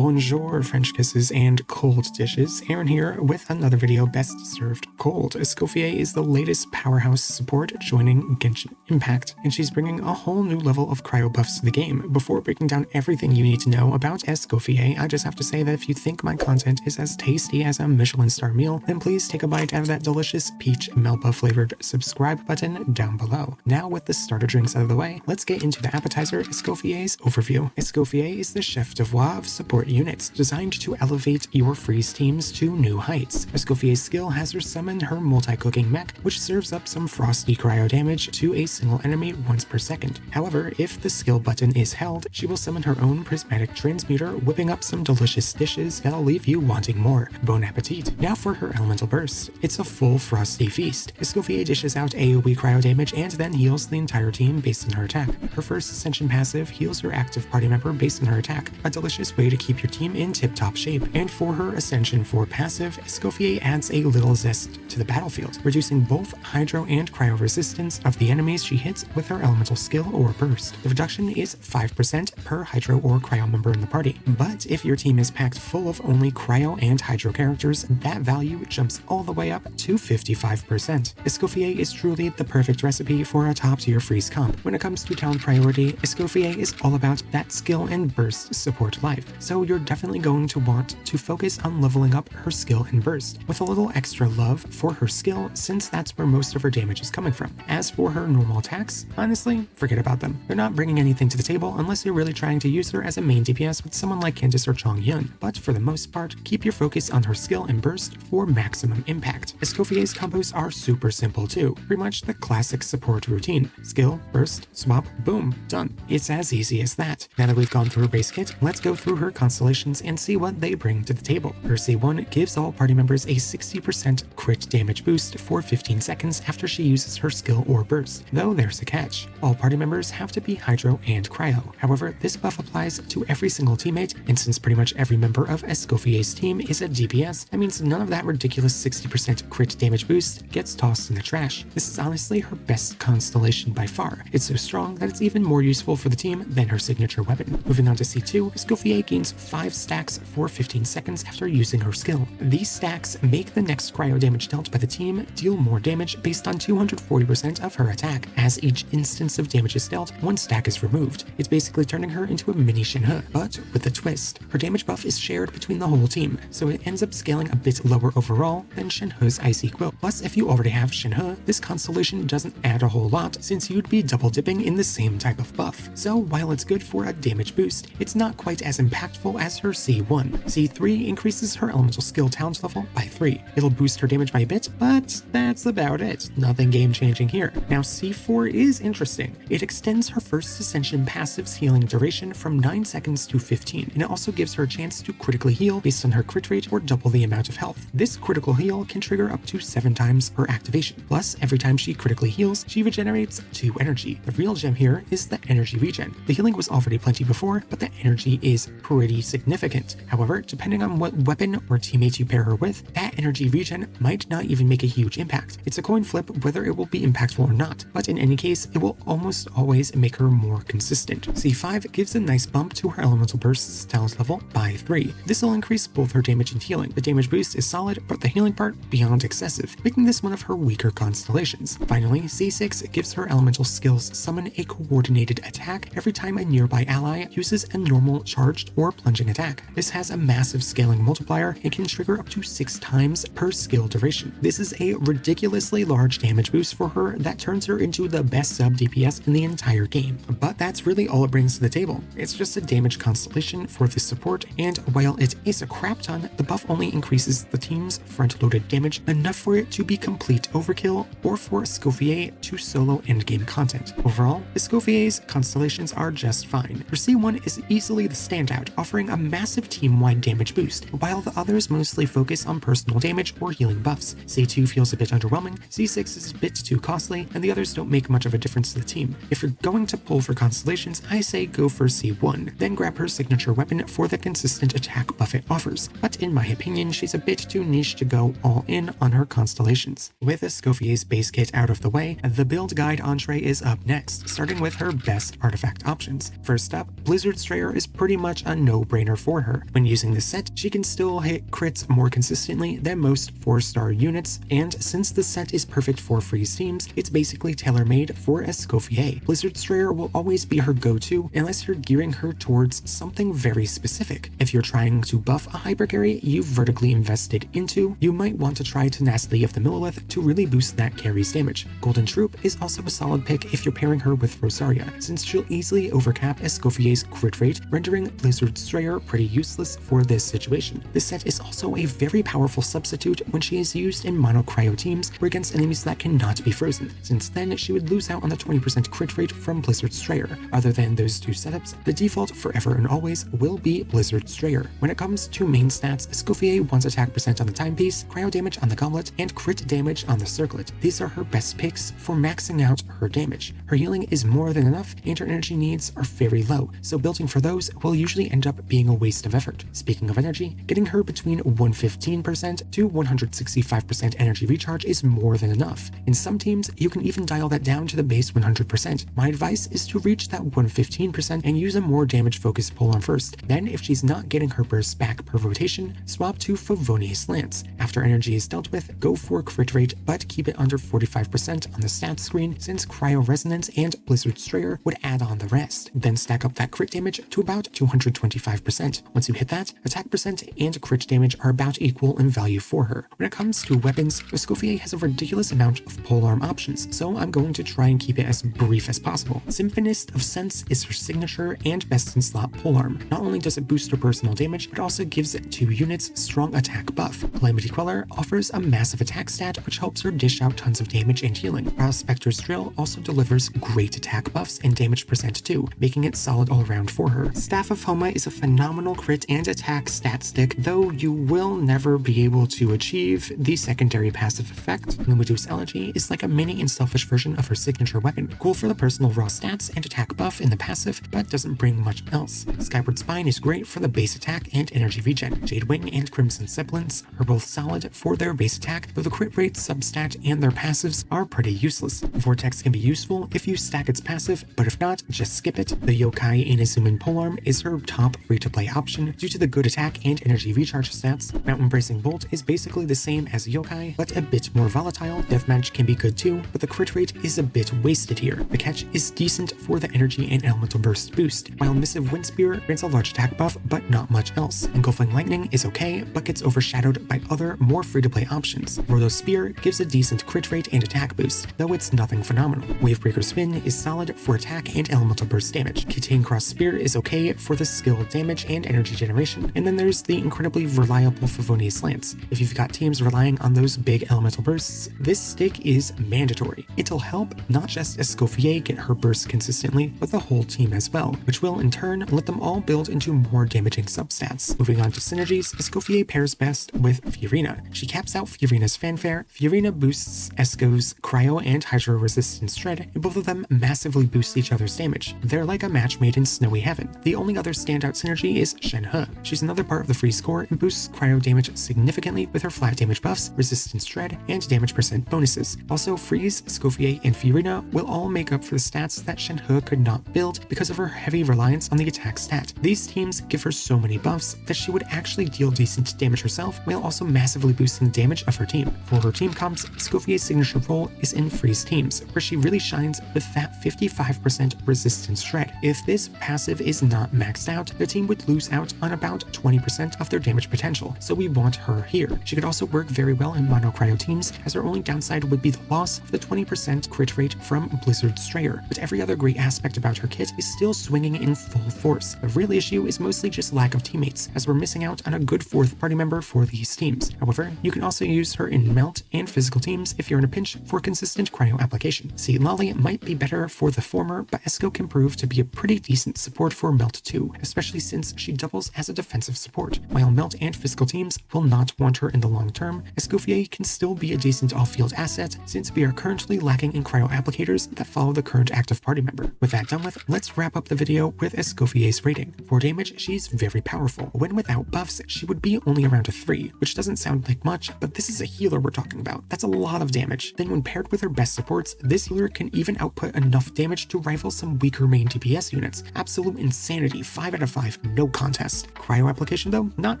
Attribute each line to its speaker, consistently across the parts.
Speaker 1: Bonjour, French kisses and cold dishes. Aaron here with another video best served cold. Escoffier is the latest powerhouse support joining Genshin Impact, and she's bringing a whole new level of cryo buffs to the game. Before breaking down everything you need to know about Escoffier, I just have to say that if you think my content is as tasty as a Michelin star meal, then please take a bite out of that delicious peach Melba flavored subscribe button down below. Now with the starter drinks out of the way, let's get into the appetizer Escoffier's overview. Escoffier is the chef d'oeuvre of support units, designed to elevate your freeze teams to new heights. Escoffier's skill has her summon her multi-cooking mech, which serves up some frosty cryo damage to a single enemy once per second. However, if the skill button is held, she will summon her own prismatic transmuter, whipping up some delicious dishes that'll leave you wanting more. Bon appetit. Now for her elemental burst. It's a full frosty feast. Escoffier dishes out AoE cryo damage and then heals the entire team based on her attack. Her first ascension passive heals her active party member based on her attack, a delicious way to keep your team in tip-top shape. And for her Ascension 4 passive, Escoffier adds a little zest to the battlefield, reducing both hydro and cryo resistance of the enemies she hits with her elemental skill or burst. The reduction is 5% per hydro or cryo member in the party, but if your team is packed full of only cryo and hydro characters, that value jumps all the way up to 55%. Escoffier is truly the perfect recipe for a top-tier freeze comp. When it comes to talent priority, Escoffier is all about that skill and burst support life, so you're definitely going to want to focus on leveling up her skill and burst, with a little extra love for her skill since that's where most of her damage is coming from. As for her normal attacks, honestly, forget about them. They're not bringing anything to the table unless you're really trying to use her as a main DPS with someone like Candace or Chongyun, but for the most part, keep your focus on her skill and burst for maximum impact. Escoffier's combos are super simple too, pretty much the classic support routine. Skill, burst, swap, boom, done. It's as easy as that. Now that we've gone through her base kit, let's go through her constellations and see what they bring to the table. Her C1 gives all party members a 60% crit damage boost for 15 seconds after she uses her skill or burst, though there's a catch. All party members have to be hydro and cryo. However, this buff applies to every single teammate, and since pretty much every member of Escoffier's team is a DPS, that means none of that ridiculous 60% crit damage boost gets tossed in the trash. This is honestly her best constellation by far. It's so strong that it's even more useful for the team than her signature weapon. Moving on to C2, Escoffier gains 5 stacks for 15 seconds after using her skill. These stacks make the next cryo damage dealt by the team deal more damage based on 240% of her attack. As each instance of damage is dealt, 1 stack is removed. It's basically turning her into a mini Shenhe, but with a twist. Her damage buff is shared between the whole team, so it ends up scaling a bit lower overall than Shenhe's Icy Quill. Plus, if you already have Shenhe, this constellation doesn't add a whole lot since you'd be double dipping in the same type of buff. So while it's good for a damage boost, it's not quite as impactful as her C1. C3 increases her elemental skill talent level by 3. It'll boost her damage by a bit, but that's about it. Nothing game-changing here. Now C4 is interesting. It extends her first Ascension passive's healing duration from 9 seconds to 15, and it also gives her a chance to critically heal based on her crit rate or double the amount of health. This critical heal can trigger up to 7 times per activation. Plus, every time she critically heals, she regenerates 2 energy. The real gem here is the energy regen. The healing was already plenty before, but the energy is pretty significant. However, depending on what weapon or teammate you pair her with, that energy regen might not even make a huge impact. It's a coin flip whether it will be impactful or not, but in any case, it will almost always make her more consistent. C5 gives a nice bump to her elemental burst's talent level by 3. This will increase both her damage and healing. The damage boost is solid, but the healing part beyond excessive, making this one of her weaker constellations. Finally, C6 gives her elemental skills summon a coordinated attack every time a nearby ally uses a normal charged or plunging attack. This has a massive scaling multiplier and can trigger up to 6 times per skill duration. This is a ridiculously large damage boost for her that turns her into the best sub DPS in the entire game. But that's really all it brings to the table. It's just a damage constellation for this support, and while it is a crap ton, the buff only increases the team's front-loaded damage enough for it to be complete overkill or for Escoffier to solo endgame content. Overall, Escoffier's constellations are just fine. Her C1 is easily the standout, offering a massive team-wide damage boost, while the others mostly focus on personal damage or healing buffs. C2 feels a bit underwhelming, C6 is a bit too costly, and the others don't make much of a difference to the team. If you're going to pull for Constellations, I say go for C1, then grab her signature weapon for the consistent attack buff it offers, but in my opinion she's a bit too niche to go all in on her Constellations. With Escoffier's base kit out of the way, the build guide entree is up next, starting with her best artifact options. First up, Blizzard Strayer is pretty much a no-brainer for her. When using this set, she can still hit crits more consistently than most 4-star units, and since the set is perfect for freeze teams, it's basically tailor-made for Escoffier. Blizzard Strayer will always be her go-to unless you're gearing her towards something very specific. If you're trying to buff a hypercarry you've vertically invested into, you might want to try Tenacity of the Millilith to really boost that carry's damage. Golden Troop is also a solid pick if you're pairing her with Rosaria, since she'll easily overcap Escoffier's crit rate, rendering Blizzard Strayer pretty useless for this situation. This set is also a very powerful substitute when she is used in mono CRYO teams or against enemies that cannot be frozen, since then she would lose out on the 20% crit rate from Blizzard Strayer. Other than those two setups, the default forever and always will be Blizzard Strayer. When it comes to main stats, Escoffier wants attack percent on the timepiece, CRYO damage on the goblet, and crit damage on the circlet. These are her best picks for maxing out her damage. Her healing is more than enough and her energy needs are very low, so building for those will usually end up being a waste of effort. Speaking of energy, getting her between 115% to 165% energy recharge is more than enough. In some teams, you can even dial that down to the base 100%. My advice is to reach that 115% and use a more damage-focused polearm first. Then, if she's not getting her burst back per rotation, swap to Favonius Lance. After energy is dealt with, go for crit rate, but keep it under 45% on the stats screen, since CRYO Resonance and Blizzard Strayer would add on the rest. Then stack up that crit damage to about 225%. Once you hit that, attack percent and crit damage are about equal in value for her. When it comes to weapons, Escoffier has a ridiculous amount of polearm options, so I'm going to try and keep it as brief as possible. Symphonist of Sense is her signature and best in slot polearm. Not only does it boost her personal damage, but also gives 2 units strong attack buff. Calamity Queller offers a massive attack stat which helps her dish out tons of damage and healing. Prospector's Drill also delivers great attack buffs and damage percent too, making it solid all around for her. Staff of Homa is a phenomenal crit and attack stat stick, though you will never be able to achieve the secondary passive effect. Lumidu's Elegy is like a mini and selfish version of her signature weapon, cool for the personal raw stats and attack buff in the passive, but doesn't bring much else. Skyward Spine is great for the base attack and energy regen. Jade Wing and Crimson Sibilance are both solid for their base attack, though the crit rate, substat, and their passives are pretty useless. Vortex can be useful if you stack its passive, but if not, just skip it. The Yokai Inazuman polearm is her top free-to-play option due to the good attack and energy recharge stats. Mountain Bracing Bolt is basically the same as Yokai, but a bit more volatile. Deathmatch can be good too, but the crit rate is a bit wasted here. The catch is decent for the energy and elemental burst boost, while Missive Windspear grants a large attack buff, but not much else. Engulfing Lightning is okay, but gets overshadowed by other, more free-to-play options. Rhodos Spear gives a decent crit rate and attack boost, though it's nothing phenomenal. Wavebreaker Spin is solid for attack and elemental burst damage. Kitane Cross Spear is okay for the skill damage and energy generation, and then there's the incredibly reliable Favonius Lance. If you've got teams relying on those big elemental bursts, this stick is mandatory. It'll help not just Escoffier get her bursts consistently, but the whole team as well, which will in turn let them all build into more damaging substats. Moving on to synergies, Escoffier pairs best with Fiorina. She caps out Fiorina's fanfare. Fiorina boosts Esco's CRYO and Hydro Resistance Shred, and both of them massively boost each other's damage. They're like a match made in snowy heaven. The only other standout synergy is Shenhe. She's another part of the freeze core and boosts CRYO damage significantly with her flat damage buffs, resistance shred, and damage percent bonuses. Also, Freeze, Escoffier, and Fiorina will all make up for the stats that Shenhe could not build because of her heavy reliance on the attack stat. These teams give her so many buffs that she would actually deal decent damage herself while also massively boosting the damage of her team. For her team comps, Escoffier's signature role is in freeze teams, where she really shines with that 55% resistance shred. If this passive is not maxed out, the team would lose out on about 20% of their damage potential, so we want her here. She could also work very well in mono CRYO teams, as her only downside would be the loss of the 20% crit rate from Blizzard Strayer, but every other great aspect about her kit is still swinging in full force. The real issue is mostly just lack of teammates, as we're missing out on a good fourth party member for these teams. However, you can also use her in melt and physical teams if you're in a pinch for consistent CRYO application. See, Lolly might be better for the former, but Esco can prove to be a pretty decent support for melt too, especially since she doubles as a defensive support. While melt and physical teams will not want her in the long term, Escoffier can still be a decent off-field asset since we are currently lacking in CRYO applicators that follow the current active party party member. With that done with, let's wrap up the video with Escoffier's rating. For damage, she's very powerful. When without buffs, she would be only around a 3, which doesn't sound like much, but this is a healer we're talking about. That's a lot of damage. Then when paired with her best supports, this healer can even output enough damage to rival some weaker main DPS units. Absolute insanity, 5 out of 5, no contest. Cryo application though, not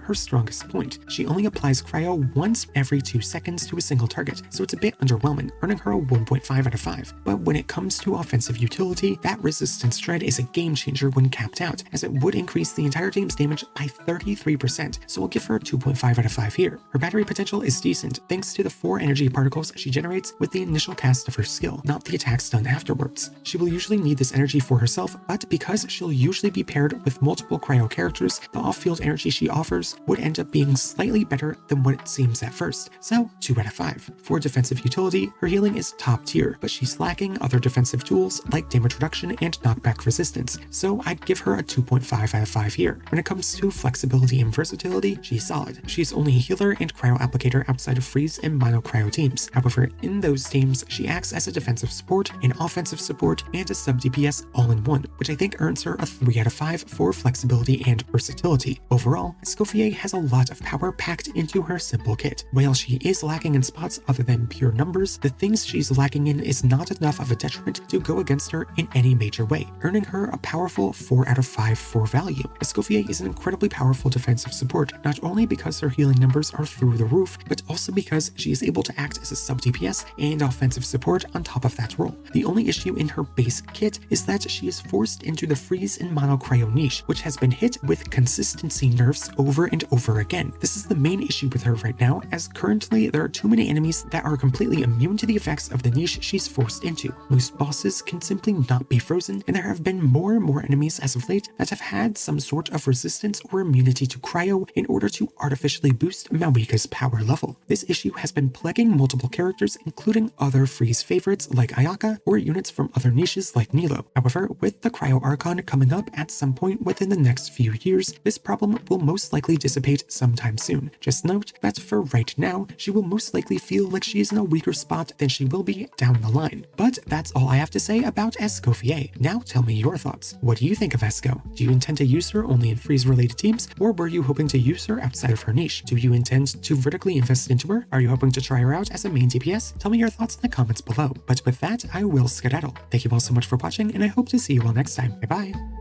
Speaker 1: her strongest point. She only applies cryo once every 2 seconds to a single target, so it's a bit underwhelming, earning her a 1.5 out of 5. But when it comes to offensive utility, that resistance shred is a game changer when capped out, as it would increase the entire team's damage by 33%, so we'll give her a 2.5 out of 5 here. Her battery potential is decent, thanks to the 4 energy particles she generates with the initial cast of her skill, not the attacks done afterwards. She will usually need this energy for herself, but because she'll usually be paired with multiple cryo characters, the off-field energy she offers would end up being slightly better than what it seems at first, so 2 out of 5. For defensive utility, her healing is top tier, but she's lacking other defensive tools like damage reduction and knockback resistance, so I'd give her a 2.5 out of 5 here. When it comes to flexibility and versatility, she's solid. She's only a healer and cryo applicator outside of freeze and mono cryo teams. However, in those teams, she acts as a defensive support, an offensive support, and a sub DPS all in one, which I think earns her a 3 out of 5 for flexibility and versatility. Overall, Escoffier has a lot of power packed into her simple kit. While she is lacking in spots other than pure numbers, the things she's lacking in is not enough of a detriment to go against her in any major way, earning her a powerful 4 out of 5 for value. Escoffier is an incredibly powerful defensive support, not only because her healing numbers are through the roof, but also because she is able to act as a sub DPS and offensive support on top of that role. The only issue in her base kit is that she is forced into the freeze and mono cryo niche, which has been hit with consistency nerfs over and over again. This is the main issue with her right now, as currently there are too many enemies that are completely immune to the effects of the niche she's forced into. Most bosses can simply not be frozen, and there have been more and more enemies as of late that have had some sort of resistance or immunity to cryo in order to artificially boost Mawika's power level. This issue has been plaguing multiple characters, including other freeze favorites like Ayaka or units from other niches like Nilo. However, with the Cryo Archon coming up at some point within the next few years, this problem will most likely dissipate sometime soon. Just note that for right now, she will most likely feel like she is in a weaker spot than she will be down the line. But that's all I have to say about Escoffier. Now tell me your thoughts. What do you think of Esco? Do you intend to use her only in freeze-related teams, or were you hoping to use her outside of her niche? Do you intend to vertically invest into her? Are you hoping to try her out as a main DPS? Tell me your thoughts in the comments below. But with that, I will skedaddle. Thank you all so much for watching, and I hope to see you all next time. Bye bye!